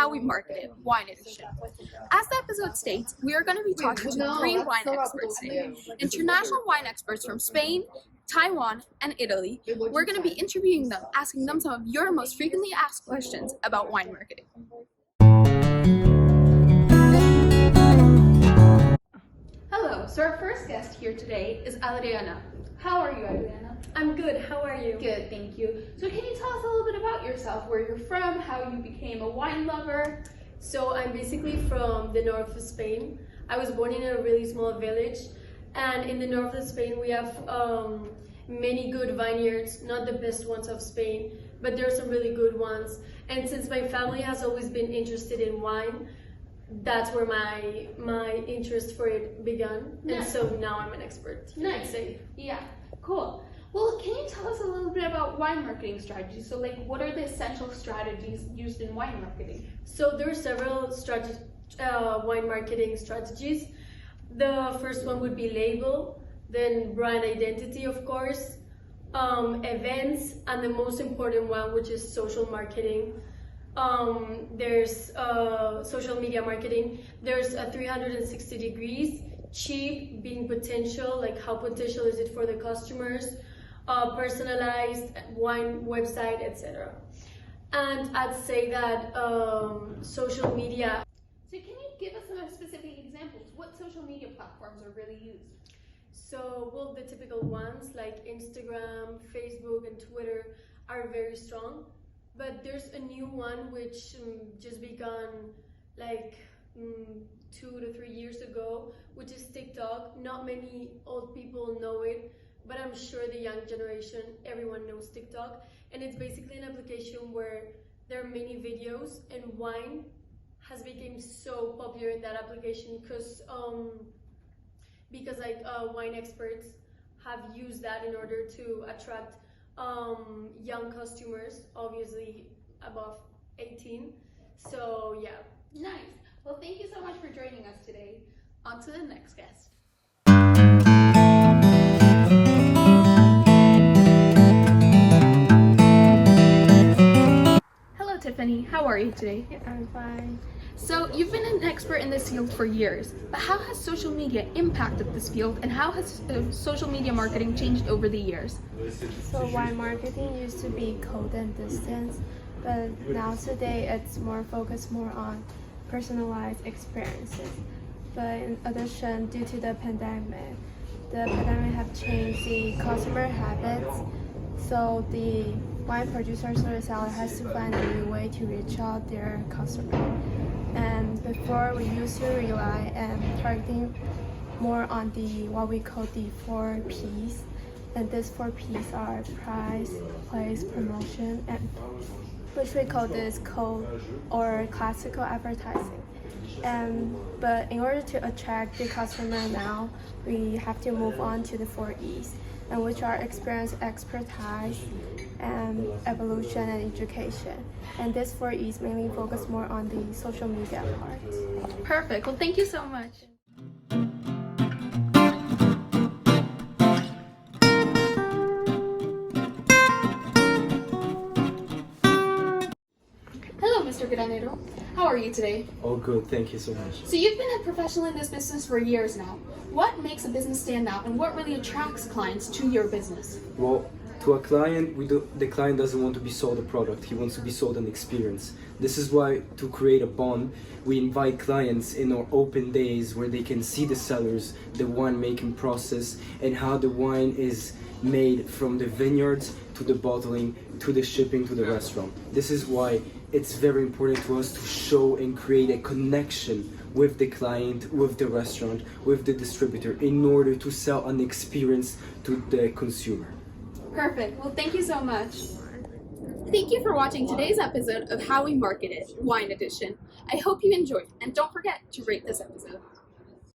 How We Market It, Wine Edition. As the episode states, we are going to be talking to three wine experts today. International wine experts from Spain, Taiwan, and Italy. We're going to be interviewing them, asking them some of your most frequently asked questions about wine marketing. Hello, so our first guest here today is Adriana. How are you, Adriana? I'm good, how are you? Good, thank you. So can you tell us a little bit about yourself, where you're from, how you became a wine lover? So I'm basically from the north of Spain. I was born in a really small village, and in the north of Spain we have many good vineyards, not the best ones of Spain, but there are some really good ones. And since my family has always been interested in wine, that's where my interest for it began. Nice. And so now I'm an expert, you Nice. could say. Yeah, cool. Well, can you tell us a little bit about wine marketing strategies? So what are the essential strategies used in wine marketing? So there are several wine marketing strategies. The first one would be label, then brand identity, of course, events, and the most important one, which is social marketing. There's social media marketing. There's a 360 degrees, cheap being potential, like how potential is it for the customers, personalized wine website, etc. And I'd say that social media. So can you give us some specific examples? What social media platforms are really used? So, well, the typical ones like Instagram, Facebook, and Twitter are very strong. But there's a new one which just begun like 2 to 3 years ago, which is TikTok. Not many old people know it, but I'm sure the young generation, everyone knows TikTok. And it's basically an application where there are many videos, and wine has become so popular in that application because wine experts have used that in order to attract young customers, obviously above 18. So yeah. Nice. Well, thank you so much for joining us today. On to the next guest. Hello, Tiffany. How are you today? I'm fine. So, you've been an expert in this field for years, but how has social media impacted this field, and how has social media marketing changed over the years? So wine marketing used to be cold and distance, but now today it's focused more on personalized experiences. But in addition, due to the pandemic have changed the customer habits, so the wine producer or the seller has to find a new way to reach out their customer. And before, we used to rely on targeting more on what we call the 4 Ps. And these 4 Ps are price, place, promotion, and which we call this cold or classical advertising. But in order to attract the customer now, we have to move on to the 4 Es, and which are experience, expertise, and evolution and education. And this 4 E's mainly focus more on the social media part. Perfect. Well, thank you so much. Hello, Mr. Granero. How are you today? Oh, good. Thank you so much. So you've been a professional in this business for years now. What makes a business stand out, and what really attracts clients to your business? Well, to a client, the client doesn't want to be sold a product. He wants to be sold an experience. This is why, to create a bond, we invite clients in our open days where they can see the cellars, the winemaking process, and how the wine is made from the vineyards to the bottling to the shipping to the restaurant. This is why it's very important to us to show and create a connection with the client, with the restaurant, with the distributor, in order to sell an experience to the consumer. Perfect. Well, thank you so much. Thank you for watching today's episode of How We Market It, Wine Edition. I hope you enjoyed, and don't forget to rate this episode.